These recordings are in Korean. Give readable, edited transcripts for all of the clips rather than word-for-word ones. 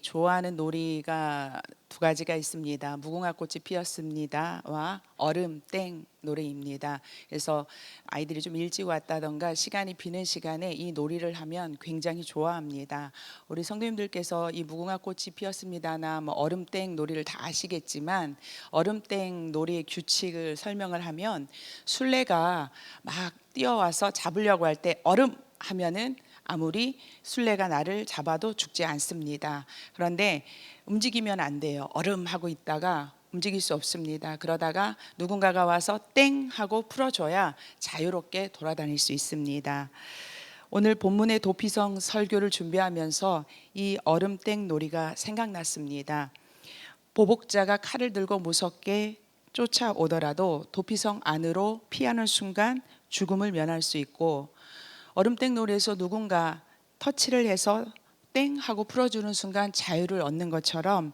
좋아하는 놀이가 두 가지가 있습니다. 무궁화 꽃이 피었습니다와 얼음땡 놀이입니다. 그래서 아이들이 좀 일찍 왔다던가 시간이 비는 시간에 이 놀이를 하면 굉장히 좋아합니다. 우리 성도님들께서 이 무궁화 꽃이 피었습니다나 뭐 얼음땡 놀이를 다 아시겠지만, 얼음땡 놀이의 규칙을 설명을 하면 술래가 막 뛰어와서 잡으려고 할 때 얼음 하면은 아무리 술래가 나를 잡아도 죽지 않습니다. 그런데 움직이면 안 돼요. 얼음 하고 있다가 움직일 수 없습니다. 그러다가 누군가가 와서 땡 하고 풀어줘야 자유롭게 돌아다닐 수 있습니다. 오늘 본문의 도피성 설교를 준비하면서 이 얼음땡 놀이가 생각났습니다. 보복자가 칼을 들고 무섭게 쫓아오더라도 도피성 안으로 피하는 순간 죽음을 면할 수 있고, 얼음땡 놀이에서 누군가 터치를 해서 땡 하고 풀어주는 순간 자유를 얻는 것처럼,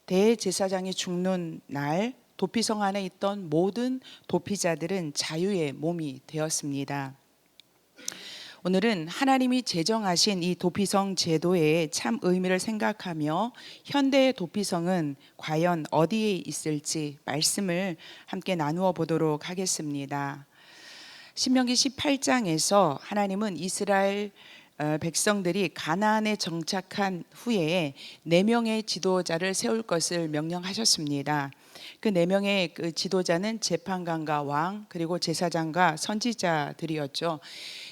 대제사장이 죽는 날 도피성 안에 있던 모든 도피자들은 자유의 몸이 되었습니다. 오늘은 하나님이 제정하신 이 도피성 제도의 참 의미를 생각하며 현대의 도피성은 과연 어디에 있을지 말씀을 함께 나누어 보도록 하겠습니다. 신명기 18장에서 하나님은 이스라엘 백성들이 가나안에 정착한 후에 4명의 지도자를 세울 것을 명령하셨습니다. 그 4명의 그 지도자는 재판관과 왕, 그리고 제사장과 선지자들이었죠.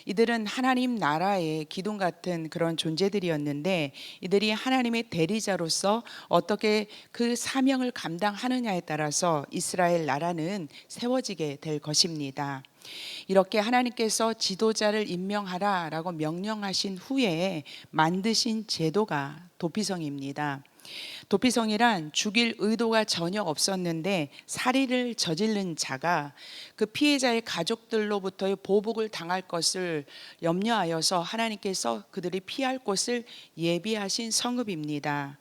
이들은 하나님 나라의 기둥 같은 그런 존재들이었는데, 이들이 하나님의 대리자로서 어떻게 그 사명을 감당하느냐에 따라서 이스라엘 나라는 세워지게 될 것입니다. 이렇게 하나님께서 지도자를 임명하라라고 명령하신 후에 만드신 제도가 도피성입니다. 도피성이란 죽일 의도가 전혀 없었는데 살인을 저지른 자가 그 피해자의 가족들로부터의 보복을 당할 것을 염려하여서 하나님께서 그들이 피할 곳을 예비하신 성읍입니다.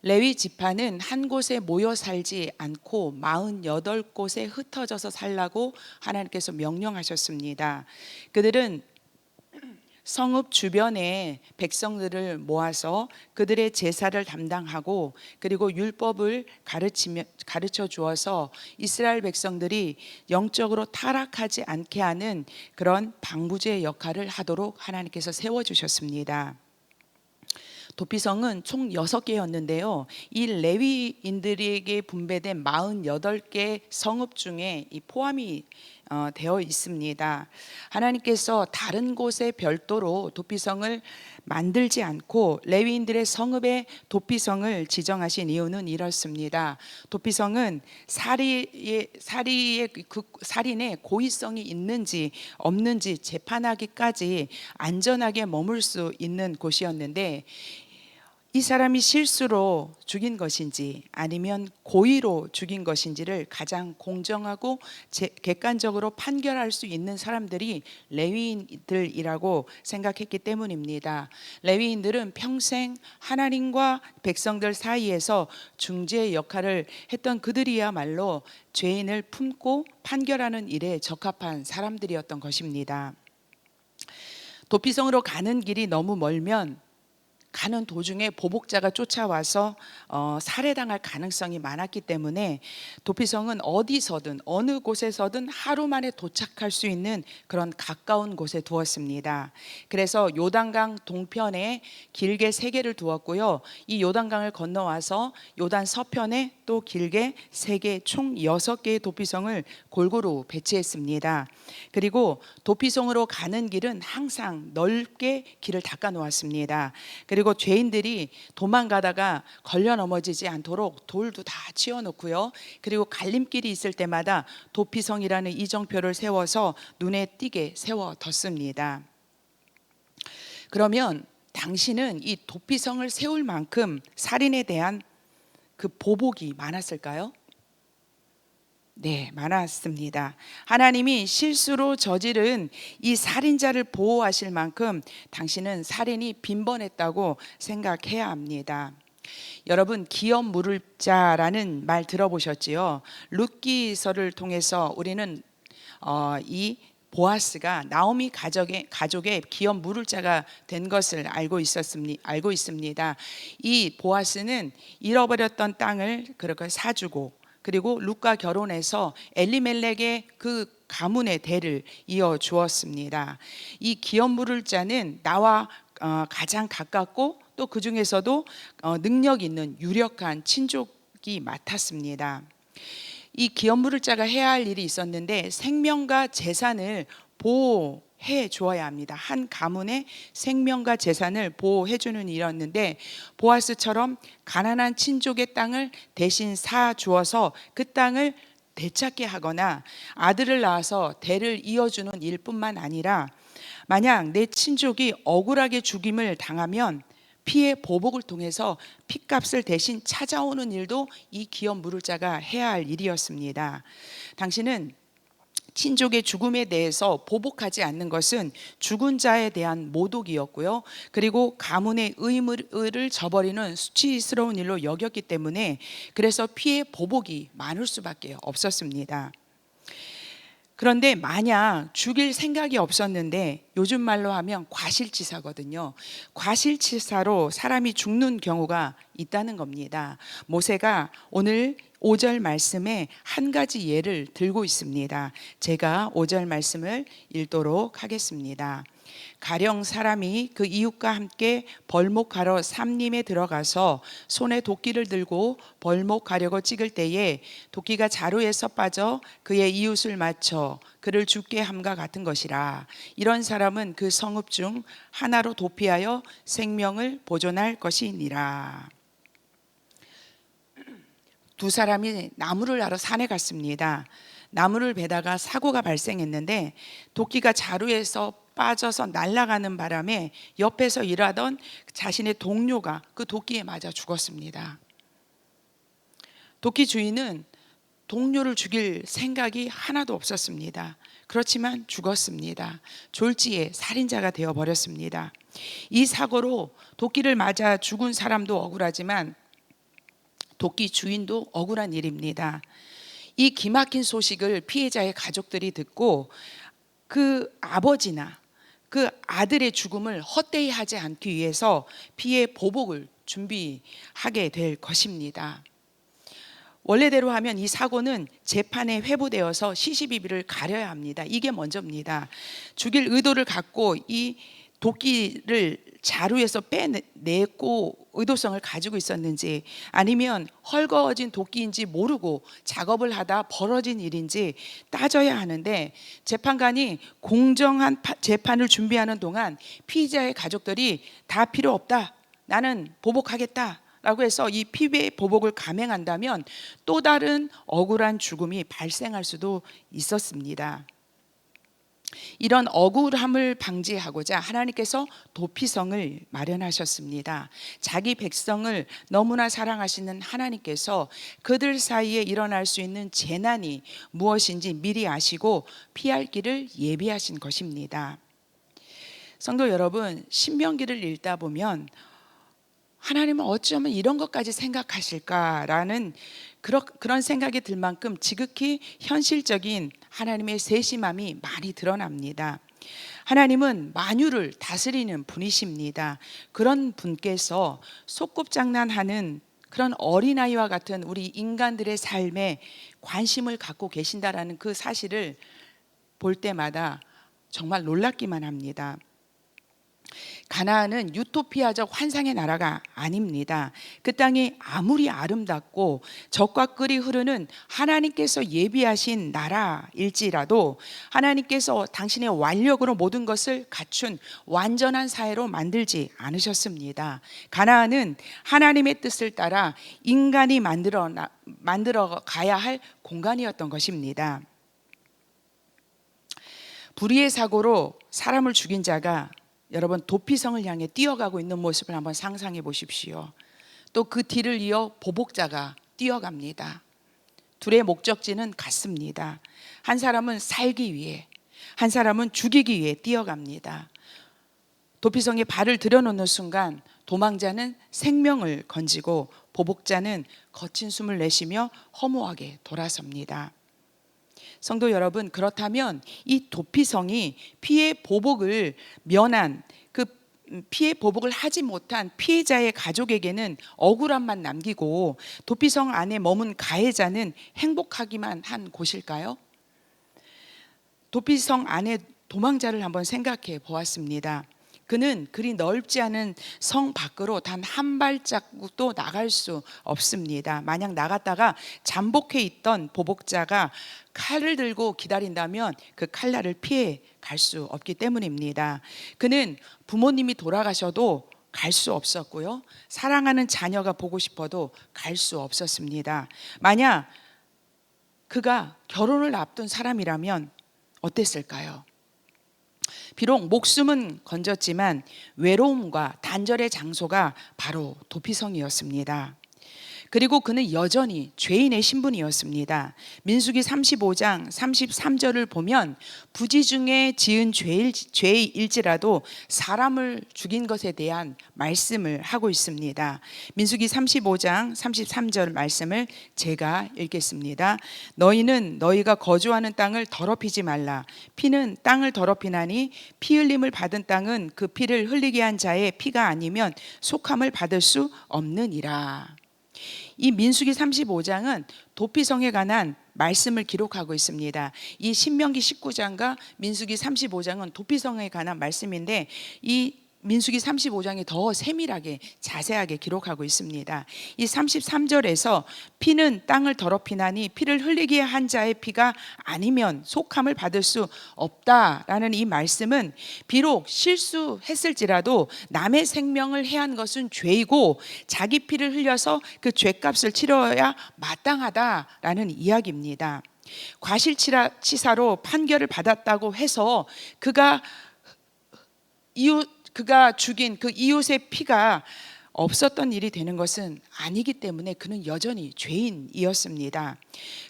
레위 지파는 한 곳에 모여 살지 않고 48곳에 흩어져서 살라고 하나님께서 명령하셨습니다. 그들은 성읍 주변에 백성들을 모아서 그들의 제사를 담당하고, 그리고 율법을 가르쳐 주어서 이스라엘 백성들이 영적으로 타락하지 않게 하는 그런 방부제 역할을 하도록 하나님께서 세워주셨습니다. 도피성은 총 6개였는데요. 이 레위인들에게 분배된 48개 성읍 중에 이 포함이 되어 있습니다. 하나님께서 다른 곳에 별도로 도피성을 만들지 않고 레위인들의 성읍에 도피성을 지정하신 이유는 이렇습니다. 도피성은 살인의 고의성이 있는지 없는지 재판하기까지 안전하게 머물 수 있는 곳이었는데, 이 사람이 실수로 죽인 것인지 아니면 고의로 죽인 것인지를 가장 공정하고 객관적으로 판결할 수 있는 사람들이 레위인들이라고 생각했기 때문입니다. 레위인들은 평생 하나님과 백성들 사이에서 중재 역할을 했던 그들이야말로 죄인을 품고 판결하는 일에 적합한 사람들이었던 것입니다. 도피성으로 가는 길이 너무 멀면 가는 도중에 보복자가 쫓아와서 살해당할 가능성이 많았기 때문에 도피성은 어디서든 어느 곳에서든 하루 만에 도착할 수 있는 그런 가까운 곳에 두었습니다. 그래서 요단강 동편에 길게 3개를 두었고요. 이 요단강을 건너와서 요단 서편에 또 길게 3개, 총 6개의 도피성을 골고루 배치했습니다. 그리고 도피성으로 가는 길은 항상 넓게 길을 닦아 놓았습니다. 그리고 죄인들이 도망가다가 걸려 넘어지지 않도록 돌도 다 치워놓고요. 그리고 갈림길이 있을 때마다 도피성이라는 이정표를 세워서 눈에 띄게 세워뒀습니다. 그러면 당신은 이 도피성을 세울 만큼 살인에 대한 그 보복이 많았을까요? 네, 많았습니다. 하나님이 실수로 저지른 이 살인자를 보호하실 만큼 당신은 살인이 빈번했다고 생각해야 합니다. 여러분, 기업 물을 자라는 말 들어보셨지요? 룻기서를 통해서 우리는 이 보아스가 나오미 가족의 기업 물을 자가 된 것을 알고 있습니다. 이 보아스는 잃어버렸던 땅을 그렇게 사주고, 그리고 룻과 결혼해서 엘리멜렉의 그 가문의 대를 이어 주었습니다. 이 기업 물을 자는 나와 가장 가깝고 또 그 중에서도 능력 있는 유력한 친족이 맡았습니다. 이 기업 물을 자가 해야 할 일이 있었는데 생명과 재산을 보호해 주어야 합니다. 한 가문의 생명과 재산을 보호해 주는 일이었는데, 보아스처럼 가난한 친족의 땅을 대신 사 주어서 그 땅을 되찾게 하거나 아들을 낳아서 대를 이어주는 일뿐만 아니라, 만약 내 친족이 억울하게 죽임을 당하면 피의 보복을 통해서 피값을 대신 찾아오는 일도 이 기업 물을 자가 해야 할 일이었습니다. 당신은 친족의 죽음에 대해서 보복하지 않는 것은 죽은 자에 대한 모독이었고요. 그리고 가문의 의무를 저버리는 수치스러운 일로 여겼기 때문에, 그래서 피의 보복이 많을 수밖에 없었습니다. 그런데 만약 죽일 생각이 없었는데, 요즘 말로 하면 과실치사거든요. 과실치사로 사람이 죽는 경우가 있다는 겁니다. 모세가 오늘 5절 말씀에 한 가지 예를 들고 있습니다. 제가 5절 말씀을 읽도록 하겠습니다. 가령 사람이 그 이웃과 함께 벌목하러 삼림에 들어가서 손에 도끼를 들고 벌목하려고 찍을 때에 도끼가 자루에서 빠져 그의 이웃을 맞춰 그를 죽게 함과 같은 것이라. 이런 사람은 그 성읍 중 하나로 도피하여 생명을 보존할 것이니라. 두 사람이 나무를 하러 산에 갔습니다. 나무를 베다가 사고가 발생했는데, 도끼가 자루에서 빠져서 날아가는 바람에 옆에서 일하던 자신의 동료가 그 도끼에 맞아 죽었습니다. 도끼 주인은 동료를 죽일 생각이 하나도 없었습니다. 그렇지만 죽었습니다. 졸지에 살인자가 되어버렸습니다. 이 사고로 도끼를 맞아 죽은 사람도 억울하지만 도끼 주인도 억울한 일입니다. 이 기막힌 소식을 피해자의 가족들이 듣고 그 아버지나 그 아들의 죽음을 헛되이 하지 않기 위해서 피해 보복을 준비하게 될 것입니다. 원래대로 하면 이 사고는 재판에 회부되어서 시시비비를 가려야 합니다. 이게 먼저입니다. 죽일 의도를 갖고 이 도끼를 자루에서 빼내고 의도성을 가지고 있었는지, 아니면 헐거워진 도끼인지 모르고 작업을 하다 벌어진 일인지 따져야 하는데, 재판관이 공정한 재판을 준비하는 동안 피의자의 가족들이 다 필요 없다, 나는 보복하겠다 라고 해서 이 피해 보복을 감행한다면 또 다른 억울한 죽음이 발생할 수도 있었습니다. 이런 억울함을 방지하고자 하나님께서 도피성을 마련하셨습니다. 자기 백성을 너무나 사랑하시는 하나님께서 그들 사이에 일어날 수 있는 재난이 무엇인지 미리 아시고 피할 길을 예비하신 것입니다. 성도 여러분, 신명기를 읽다 보면 하나님은 어쩌면 이런 것까지 생각하실까라는 그런 생각이 들 만큼 지극히 현실적인 하나님의 세심함이 많이 드러납니다. 하나님은 만유를 다스리는 분이십니다. 그런 분께서 소꿉장난하는 그런 어린아이와 같은 우리 인간들의 삶에 관심을 갖고 계신다라는 그 사실을 볼 때마다 정말 놀랍기만 합니다. 가나안은 유토피아적 환상의 나라가 아닙니다. 그 땅이 아무리 아름답고 젖과 꿀이 흐르는 하나님께서 예비하신 나라일지라도 하나님께서 당신의 완력으로 모든 것을 갖춘 완전한 사회로 만들지 않으셨습니다. 가나안은 하나님의 뜻을 따라 인간이 만들어 가야 할 공간이었던 것입니다. 불의의 사고로 사람을 죽인 자가 여러분 도피성을 향해 뛰어가고 있는 모습을 한번 상상해 보십시오. 또 그 뒤를 이어 보복자가 뛰어갑니다. 둘의 목적지는 같습니다. 한 사람은 살기 위해, 한 사람은 죽이기 위해 뛰어갑니다. 도피성에 발을 들여놓는 순간 도망자는 생명을 건지고 보복자는 거친 숨을 내쉬며 허무하게 돌아섭니다. 성도 여러분, 그렇다면 이 도피성이 피해 보복을 면한, 그 피해 보복을 하지 못한 피해자의 가족에게는 억울함만 남기고 도피성 안에 머문 가해자는 행복하기만 한 곳일까요? 도피성 안에 도망자를 한번 생각해 보았습니다. 그는 그리 넓지 않은 성 밖으로 단 한 발자국도 나갈 수 없습니다. 만약 나갔다가 잠복해 있던 보복자가 칼을 들고 기다린다면 그 칼날을 피해 갈 수 없기 때문입니다. 그는 부모님이 돌아가셔도 갈 수 없었고요. 사랑하는 자녀가 보고 싶어도 갈 수 없었습니다. 만약 그가 결혼을 앞둔 사람이라면 어땠을까요? 비록 목숨은 건졌지만 외로움과 단절의 장소가 바로 도피성이었습니다. 그리고 그는 여전히 죄인의 신분이었습니다. 민수기 35장 33절을 보면 부지 중에 지은 죄일지라도 사람을 죽인 것에 대한 말씀을 하고 있습니다. 민수기 35장 33절 말씀을 제가 읽겠습니다. 너희는 너희가 거주하는 땅을 더럽히지 말라. 피는 땅을 더럽히나니 피 흘림을 받은 땅은 그 피를 흘리게 한 자의 피가 아니면 속함을 받을 수 없느니라. 이 민수기 35장은 도피성에 관한 말씀을 기록하고 있습니다. 이 신명기 19장과 민수기 35장은 도피성에 관한 말씀인데 이 민수기 35장이 더 세밀하게 자세하게 기록하고 있습니다. 이 33절에서 피는 땅을 더럽히나니 피를 흘리게 한 자의 피가 아니면 속함을 받을 수 없다라는 이 말씀은 비록 실수했을지라도 남의 생명을 해한 것은 죄이고 자기 피를 흘려서 그 죄값을 치러야 마땅하다라는 이야기입니다. 과실치사로 판결을 받았다고 해서 그가 죽인 그 이웃의 피가 없었던 일이 되는 것은 아니기 때문에 그는 여전히 죄인이었습니다.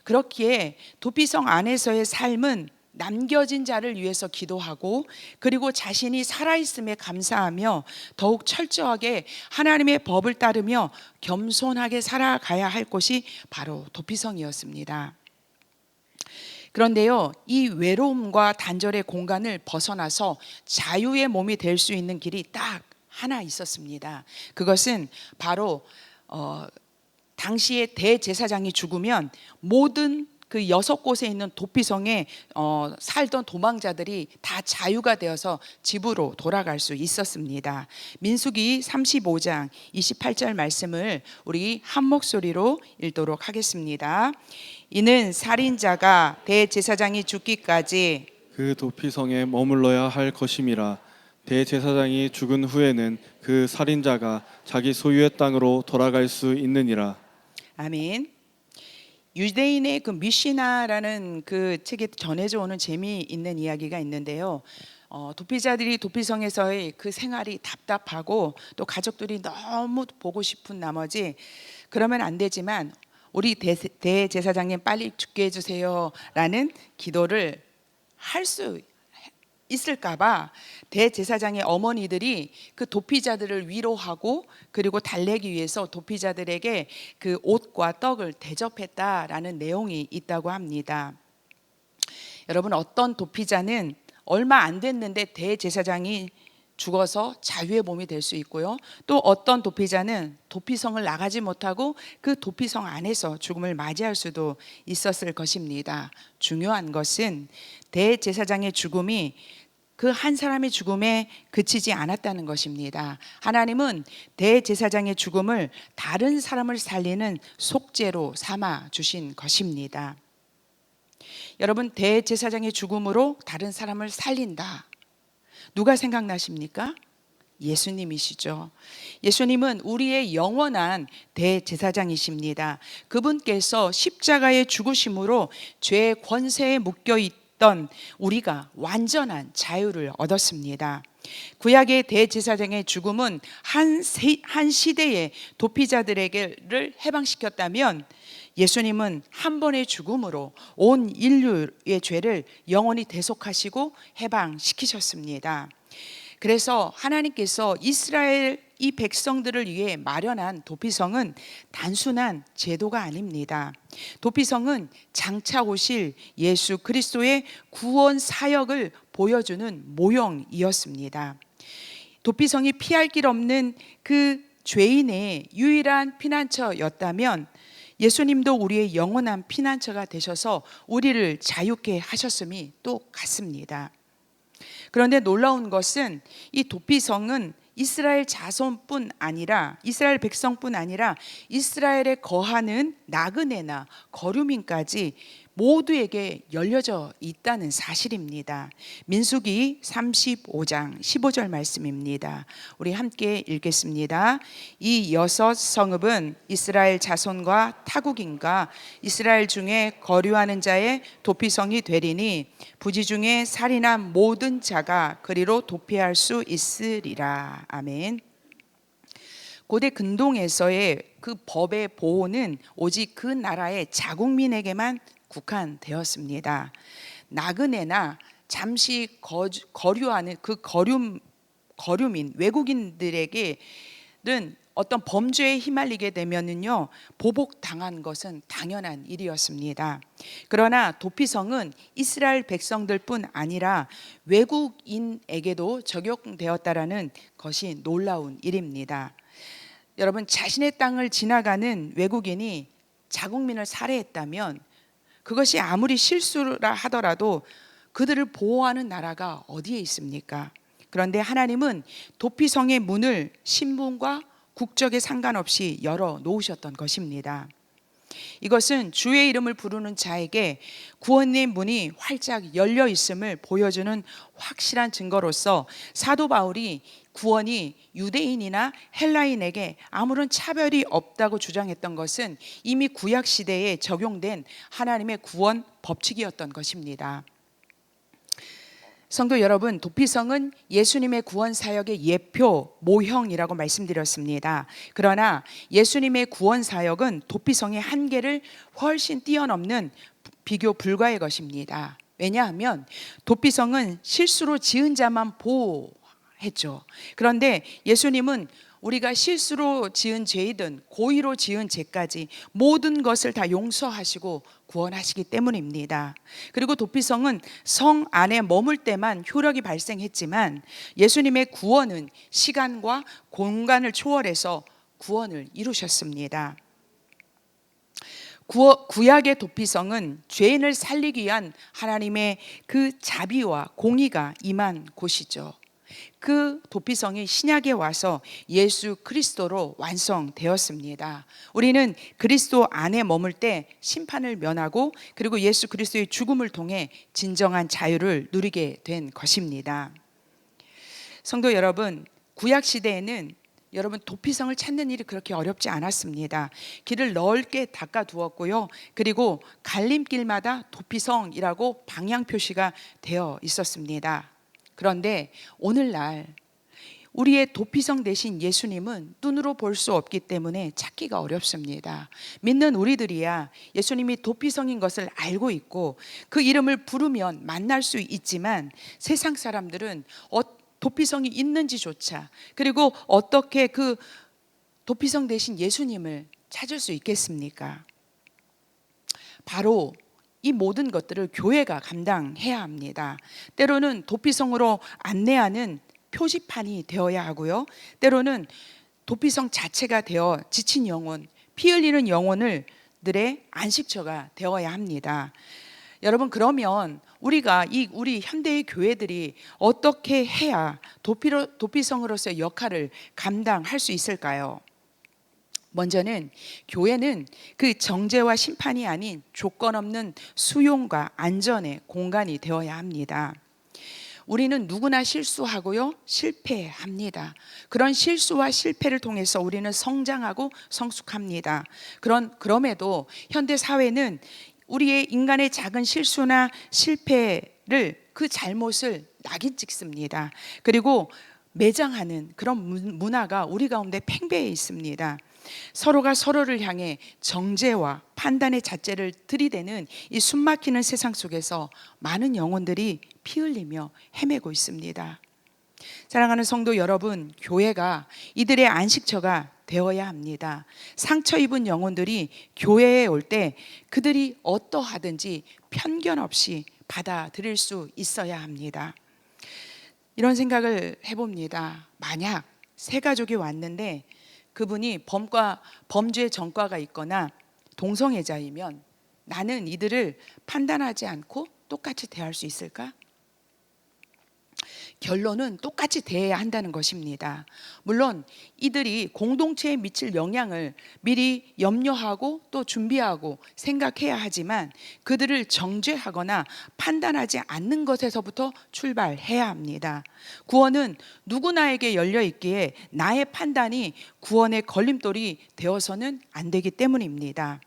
그렇기에 도피성 안에서의 삶은 남겨진 자를 위해서 기도하고 그리고 자신이 살아있음에 감사하며 더욱 철저하게 하나님의 법을 따르며 겸손하게 살아가야 할 곳이 바로 도피성이었습니다. 그런데요, 이 외로움과 단절의 공간을 벗어나서 자유의 몸이 될 수 있는 길이 딱 하나 있었습니다. 그것은 바로 당시에 대제사장이 죽으면 모든 그 6곳에 있는 도피성에 살던 도망자들이 다 자유가 되어서 집으로 돌아갈 수 있었습니다. 민수기 35장 28절 말씀을 우리 한 목소리로 읽도록 하겠습니다. 이는 살인자가 대제사장이 죽기까지 그 도피성에 머물러야 할 것임이라. 대제사장이 죽은 후에는 그 살인자가 자기 소유의 땅으로 돌아갈 수 있느니라. 아멘. 유대인의 그 미시나라는 그 책에 전해져 오는 재미있는 이야기가 있는데요. 도피자들이 도피성에서의 그 생활이 답답하고 또 가족들이 너무 보고 싶은 나머지 그러면 안 되지만 우리 대제사장님 빨리 죽게 해주세요 라는 기도를 할 수 있을까봐 대제사장의 어머니들이 그 도피자들을 위로하고 그리고 달래기 위해서 도피자들에게 그 옷과 떡을 대접했다라는 내용이 있다고 합니다. 여러분, 어떤 도피자는 얼마 안 됐는데 대제사장이 죽어서 자유의 몸이 될 수 있고요. 또 어떤 도피자는 도피성을 나가지 못하고 그 도피성 안에서 죽음을 맞이할 수도 있었을 것입니다. 중요한 것은 대제사장의 죽음이 그 한 사람의 죽음에 그치지 않았다는 것입니다. 하나님은 대제사장의 죽음을 다른 사람을 살리는 속죄로 삼아 주신 것입니다. 여러분, 대제사장의 죽음으로 다른 사람을 살린다. 누가 생각나십니까? 예수님이시죠. 예수님은 우리의 영원한 대제사장이십니다. 그분께서 십자가의 죽으심으로 죄의 권세에 묶여 있던 우리가 완전한 자유를 얻었습니다. 구약의 대제사장의 죽음은 한 시대의 도피자들에게를 해방시켰다면 예수님은 한 번의 죽음으로 온 인류의 죄를 영원히 대속하시고 해방시키셨습니다. 그래서 하나님께서 이스라엘 이 백성들을 위해 마련한 도피성은 단순한 제도가 아닙니다. 도피성은 장차 오실 예수 그리스도의 구원 사역을 보여주는 모형이었습니다. 도피성이 피할 길 없는 그 죄인의 유일한 피난처였다면 예수님도 우리의 영원한 피난처가 되셔서 우리를 자유케 하셨음이 똑같습니다. 그런데 놀라운 것은 이 도피성은 이스라엘 자손뿐 아니라 이스라엘 백성뿐 아니라 이스라엘에 거하는 나그네나 거류민까지 모두에게 열려져 있다는 사실입니다. 민수기 35장 15절 말씀입니다. 우리 함께 읽겠습니다. 이 6 성읍은 이스라엘 자손과 타국인과 이스라엘 중에 거류하는 자의 도피성이 되리니 부지 중에 살인한 모든 자가 그리로 도피할 수 있으리라. 아멘. 고대 근동에서의 그 법의 보호는 오직 그 나라의 자국민에게만 국한되었습니다. 나그네나 잠시 거류하는 그 거류민 외국인들에게는 어떤 범죄에 휘말리게 되면은요 보복당한 것은 당연한 일이었습니다. 그러나 도피성은 이스라엘 백성들뿐 아니라 외국인에게도 적용되었다라는 것이 놀라운 일입니다. 여러분, 자신의 땅을 지나가는 외국인이 자국민을 살해했다면 그것이 아무리 실수라 하더라도 그들을 보호하는 나라가 어디에 있습니까? 그런데 하나님은 도피성의 문을 신분과 국적에 상관없이 열어 놓으셨던 것입니다. 이것은 주의 이름을 부르는 자에게 구원의 문이 활짝 열려 있음을 보여주는 확실한 증거로서 사도 바울이 구원이 유대인이나 헬라인에게 아무런 차별이 없다고 주장했던 것은 이미 구약 시대에 적용된 하나님의 구원 법칙이었던 것입니다. 성도 여러분, 도피성은 예수님의 구원 사역의 예표, 모형이라고 말씀드렸습니다. 그러나 예수님의 구원 사역은 도피성의 한계를 훨씬 뛰어넘는 비교 불가의 것입니다. 왜냐하면 도피성은 실수로 지은 자만 보호했죠. 그런데 예수님은 우리가 실수로 지은 죄이든 고의로 지은 죄까지 모든 것을 다 용서하시고 구원하시기 때문입니다. 그리고 도피성은 성 안에 머물 때만 효력이 발생했지만 예수님의 구원은 시간과 공간을 초월해서 구원을 이루셨습니다. 구약의 도피성은 죄인을 살리기 위한 하나님의 그 자비와 공의가 임한 곳이죠. 그 도피성이 신약에 와서 예수 그리스도로 완성되었습니다. 우리는 그리스도 안에 머물 때 심판을 면하고 그리고 예수 그리스도의 죽음을 통해 진정한 자유를 누리게 된 것입니다. 성도 여러분, 구약 시대에는 여러분 도피성을 찾는 일이 그렇게 어렵지 않았습니다. 길을 넓게 닦아 두었고요. 그리고 갈림길마다 도피성이라고 방향 표시가 되어 있었습니다. 그런데 오늘날 우리의 도피성 되신 예수님은 눈으로 볼 수 없기 때문에 찾기가 어렵습니다. 믿는 우리들이야 예수님이 도피성인 것을 알고 있고 그 이름을 부르면 만날 수 있지만 세상 사람들은 도피성이 있는지조차 그리고 어떻게 그 도피성 되신 예수님을 찾을 수 있겠습니까? 바로 이 모든 것들을 교회가 감당해야 합니다. 때로는 도피성으로 안내하는 표지판이 되어야 하고요. 때로는 도피성 자체가 되어 지친 영혼, 피 흘리는 영혼들의 안식처가 되어야 합니다. 여러분, 그러면 우리가 우리 현대의 교회들이 어떻게 해야 도피성으로서의 역할을 감당할 수 있을까요? 먼저는 교회는 그 정죄와 심판이 아닌 조건 없는 수용과 안전의 공간이 되어야 합니다. 우리는 누구나 실수하고요, 실패합니다. 그런 실수와 실패를 통해서 우리는 성장하고 성숙합니다. 그럼에도 현대 사회는 우리의 인간의 작은 실수나 실패를 그 잘못을 낙인 찍습니다. 그리고 매장하는 그런 문화가 우리 가운데 팽배해 있습니다. 서로가 서로를 향해 정죄와 판단의 잣대를 들이대는 이 숨막히는 세상 속에서 많은 영혼들이 피 흘리며 헤매고 있습니다. 사랑하는 성도 여러분, 교회가 이들의 안식처가 되어야 합니다. 상처 입은 영혼들이 교회에 올 때 그들이 어떠하든지 편견 없이 받아들일 수 있어야 합니다. 이런 생각을 해봅니다. 만약 세 가족이 왔는데 그분이 범죄 전과가 있거나 동성애자이면 나는 이들을 판단하지 않고 똑같이 대할 수 있을까? 결론은 똑같이 대해야 한다는 것입니다. 물론 이들이 공동체에 미칠 영향을 미리 염려하고 또 준비하고 생각해야 하지만 그들을 정죄하거나 판단하지 않는 것에서부터 출발해야 합니다. 구원은 누구나에게 열려 있기에 나의 판단이 구원의 걸림돌이 되어서는 안 되기 때문입니다.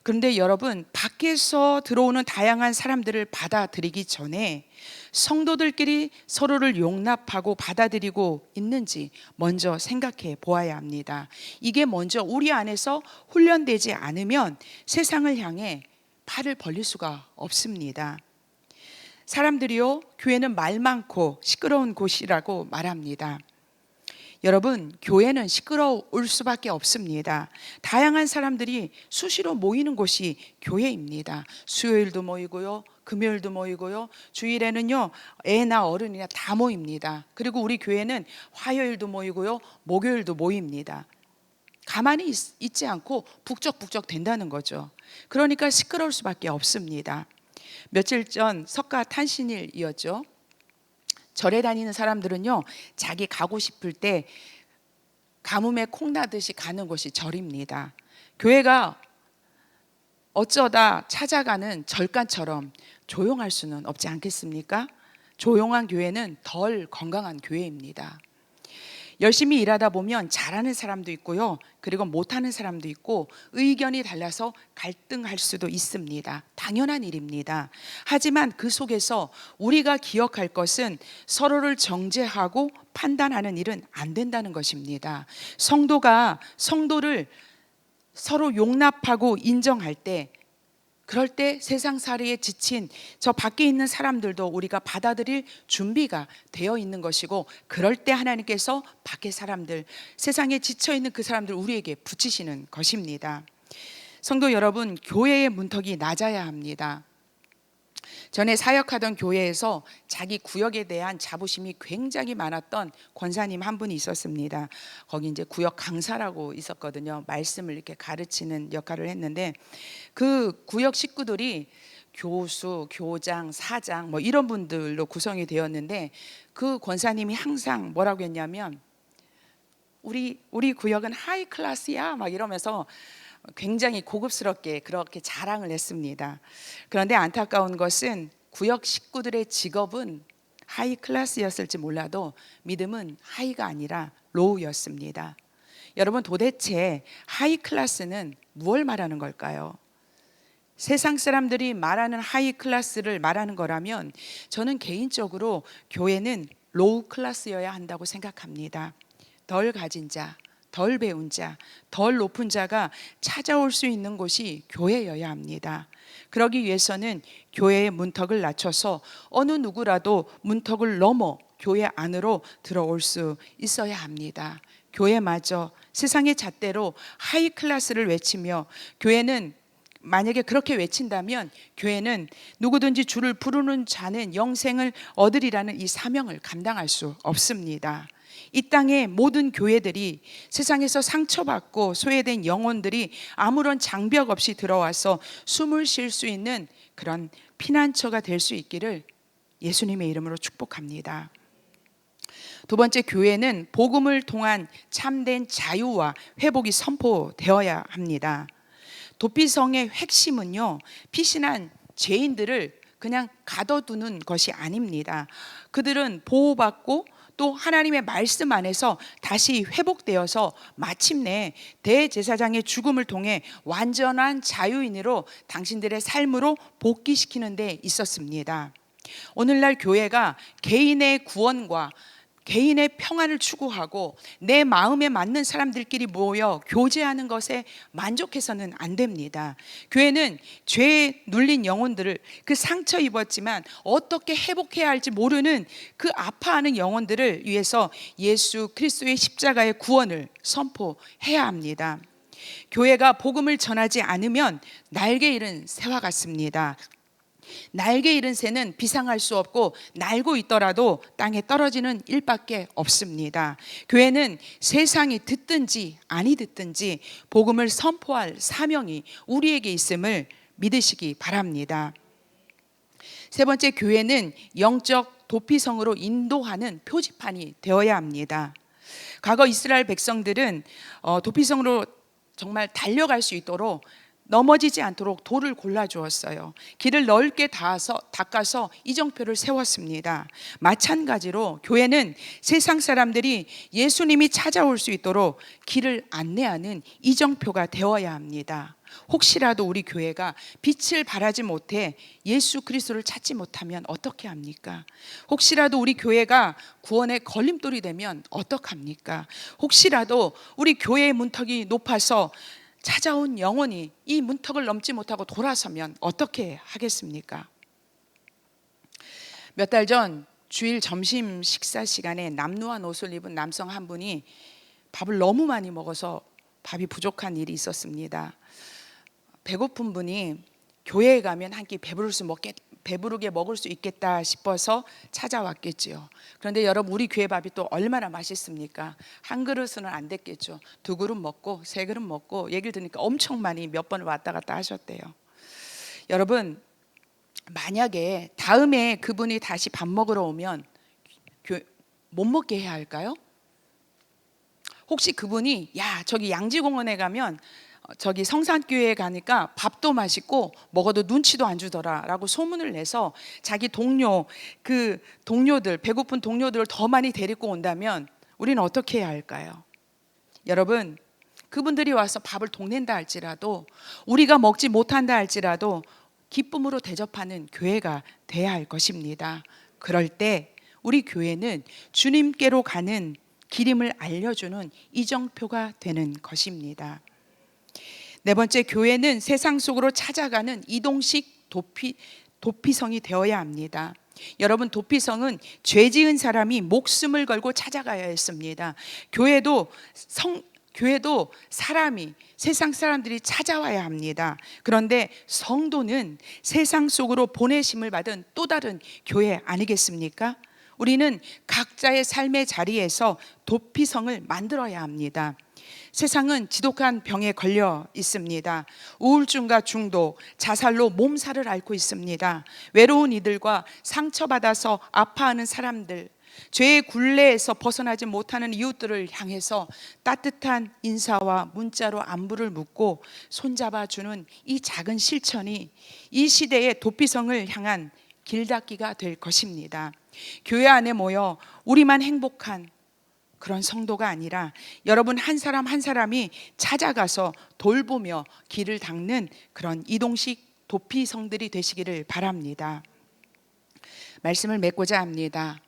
그런데 여러분, 밖에서 들어오는 다양한 사람들을 받아들이기 전에 성도들끼리 서로를 용납하고 받아들이고 있는지 먼저 생각해 보아야 합니다. 이게 먼저 우리 안에서 훈련되지 않으면 세상을 향해 팔을 벌릴 수가 없습니다. 사람들이요, 교회는 말 많고 시끄러운 곳이라고 말합니다. 여러분, 교회는 시끄러울 수밖에 없습니다. 다양한 사람들이 수시로 모이는 곳이 교회입니다. 수요일도 모이고요, 금요일도 모이고요, 주일에는요 애나 어른이나 다 모입니다. 그리고 우리 교회는 화요일도 모이고요, 목요일도 모입니다. 가만히 있지 않고 북적북적 된다는 거죠. 그러니까 시끄러울 수밖에 없습니다. 며칠 전 석가 탄신일이었죠. 절에 다니는 사람들은요, 자기 가고 싶을 때 가뭄에 콩나듯이 가는 곳이 절입니다. 교회가 어쩌다 찾아가는 절간처럼 조용할 수는 없지 않겠습니까? 조용한 교회는 덜 건강한 교회입니다. 열심히 일하다 보면 잘하는 사람도 있고요, 그리고 못하는 사람도 있고 의견이 달라서 갈등할 수도 있습니다. 당연한 일입니다. 하지만 그 속에서 우리가 기억할 것은 서로를 정죄하고 판단하는 일은 안 된다는 것입니다. 성도가 성도를 서로 용납하고 인정할 때, 그럴 때 세상살이에 지친 저 밖에 있는 사람들도 우리가 받아들일 준비가 되어 있는 것이고, 그럴 때 하나님께서 밖에 사람들, 세상에 지쳐있는 그 사람들 우리에게 붙이시는 것입니다. 성도 여러분, 교회의 문턱이 낮아야 합니다. 전에 사역하던 교회에서 자기 구역에 대한 자부심이 굉장히 많았던 권사님 한 분이 있었습니다. 거기 이제 구역 강사라고 있었거든요. 말씀을 이렇게 가르치는 역할을 했는데 그 구역 식구들이 교수, 교장, 사장 뭐 이런 분들로 구성이 되었는데 그 권사님이 항상 뭐라고 했냐면 우리 구역은 하이 클래스야 막 이러면서 굉장히 고급스럽게 그렇게 자랑을 했습니다. 그런데 안타까운 것은 구역 식구들의 직업은 하이 클래스였을지 몰라도 믿음은 하이가 아니라 로우였습니다. 여러분, 도대체 하이 클래스는 무엇을 말하는 걸까요? 세상 사람들이 말하는 하이 클래스를 말하는 거라면 저는 개인적으로 교회는 로우 클래스여야 한다고 생각합니다. 덜 가진 자, 덜 배운 자, 덜 높은 자가 찾아올 수 있는 곳이 교회여야 합니다. 그러기 위해서는 교회의 문턱을 낮춰서 어느 누구라도 문턱을 넘어 교회 안으로 들어올 수 있어야 합니다. 교회마저 세상의 잣대로 하이 클래스를 외치며, 교회는 만약에 그렇게 외친다면 교회는 누구든지 주를 부르는 자는 영생을 얻으리라는 이 사명을 감당할 수 없습니다. 이 땅의 모든 교회들이 세상에서 상처받고 소외된 영혼들이 아무런 장벽 없이 들어와서 숨을 쉴 수 있는 그런 피난처가 될 수 있기를 예수님의 이름으로 축복합니다. 두 번째, 교회는 복음을 통한 참된 자유와 회복이 선포되어야 합니다. 도피성의 핵심은요, 피신한 죄인들을 그냥 가둬두는 것이 아닙니다. 그들은 보호받고 또 하나님의 말씀 안에서 다시 회복되어서 마침내 대제사장의 죽음을 통해 완전한 자유인으로 당신들의 삶으로 복귀시키는 데 있었습니다. 오늘날 교회가 개인의 구원과 개인의 평안을 추구하고 내 마음에 맞는 사람들끼리 모여 교제하는 것에 만족해서는 안 됩니다. 교회는 죄에 눌린 영혼들을, 그 상처 입었지만 어떻게 회복해야 할지 모르는 그 아파하는 영혼들을 위해서 예수 그리스도의 십자가의 구원을 선포해야 합니다. 교회가 복음을 전하지 않으면 날개 잃은 새와 같습니다. 날개 잃은 새는 비상할 수 없고 날고 있더라도 땅에 떨어지는 일밖에 없습니다. 교회는 세상이 듣든지 아니 듣든지 복음을 선포할 사명이 우리에게 있음을 믿으시기 바랍니다. 세 번째, 교회는 영적 도피성으로 인도하는 표지판이 되어야 합니다. 과거 이스라엘 백성들은 도피성으로 정말 달려갈 수 있도록 넘어지지 않도록 돌을 골라주었어요. 길을 넓게 닦아서 이정표를 세웠습니다. 마찬가지로 교회는 세상 사람들이 예수님이 찾아올 수 있도록 길을 안내하는 이정표가 되어야 합니다. 혹시라도 우리 교회가 빛을 발하지 못해 예수 그리스도를 찾지 못하면 어떻게 합니까? 혹시라도 우리 교회가 구원의 걸림돌이 되면 어떡합니까? 혹시라도 우리 교회의 문턱이 높아서 찾아온 영혼이 이 문턱을 넘지 못하고 돌아서면 어떻게 하겠습니까? 몇 달 전 주일 점심 식사 시간에 남루한 옷을 입은 남성 한 분이 밥을 너무 많이 먹어서 밥이 부족한 일이 있었습니다. 배고픈 분이 교회에 가면 한 끼 배부르게 먹을 수 있겠다 싶어서 찾아왔겠지요. 그런데 여러분, 우리 교회 밥이 또 얼마나 맛있습니까? 한 그릇은 안 됐겠죠. 두 그릇 먹고 세 그릇 먹고, 얘기를 들으니까 엄청 많이 몇 번을 왔다 갔다 하셨대요. 여러분, 만약에 다음에 그분이 다시 밥 먹으러 오면 못 먹게 해야 할까요? 혹시 그분이 저기 양지공원에 가면 저기 성산교회에 가니까 밥도 맛있고 먹어도 눈치도 안 주더라 라고 소문을 내서 자기 동료들, 배고픈 동료들을 더 많이 데리고 온다면 우리는 어떻게 해야 할까요? 여러분, 그분들이 와서 밥을 동낸다 할지라도, 우리가 먹지 못한다 할지라도 기쁨으로 대접하는 교회가 돼야 할 것입니다. 그럴 때 우리 교회는 주님께로 가는 길임을 알려주는 이정표가 되는 것입니다. 네 번째, 교회는 세상 속으로 찾아가는 이동식 도피성이 되어야 합니다. 여러분, 도피성은 죄 지은 사람이 목숨을 걸고 찾아가야 했습니다. 교회도 세상 사람들이 찾아와야 합니다. 그런데 성도는 세상 속으로 보내심을 받은 또 다른 교회 아니겠습니까? 우리는 각자의 삶의 자리에서 도피성을 만들어야 합니다. 세상은 지독한 병에 걸려 있습니다. 우울증과 중독, 자살로 몸살을 앓고 있습니다. 외로운 이들과 상처받아서 아파하는 사람들, 죄의 굴레에서 벗어나지 못하는 이웃들을 향해서 따뜻한 인사와 문자로 안부를 묻고 손잡아주는 이 작은 실천이 이 시대의 도피성을 향한 길닫기가 될 것입니다. 교회 안에 모여 우리만 행복한 그런 성도가 아니라 여러분 한 사람 한 사람이 찾아가서 돌보며 길을 닦는 그런 이동식 도피성들이 되시기를 바랍니다. 말씀을 맺고자 합니다.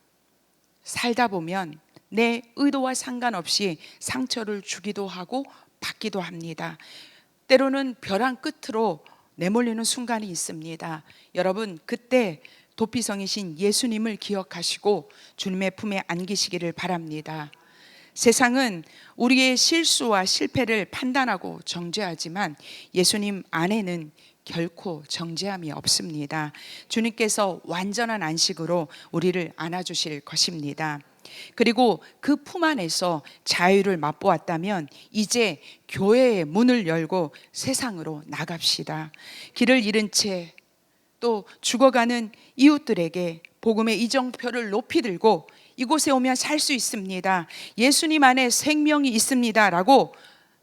살다 보면 내 의도와 상관없이 상처를 주기도 하고 받기도 합니다. 때로는 벼랑 끝으로 내몰리는 순간이 있습니다. 여러분, 그때 도피성이신 예수님을 기억하시고 주님의 품에 안기시기를 바랍니다. 세상은 우리의 실수와 실패를 판단하고 정죄하지만 예수님 안에는 결코 정죄함이 없습니다. 주님께서 완전한 안식으로 우리를 안아주실 것입니다. 그리고 그 품 안에서 자유를 맛보았다면 이제 교회의 문을 열고 세상으로 나갑시다. 길을 잃은 채 또 죽어가는 이웃들에게 복음의 이정표를 높이 들고 이곳에 오면 살 수 있습니다. 예수님 안에 생명이 있습니다. 라고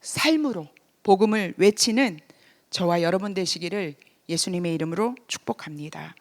삶으로 복음을 외치는 저와 여러분 되시기를 예수님의 이름으로 축복합니다.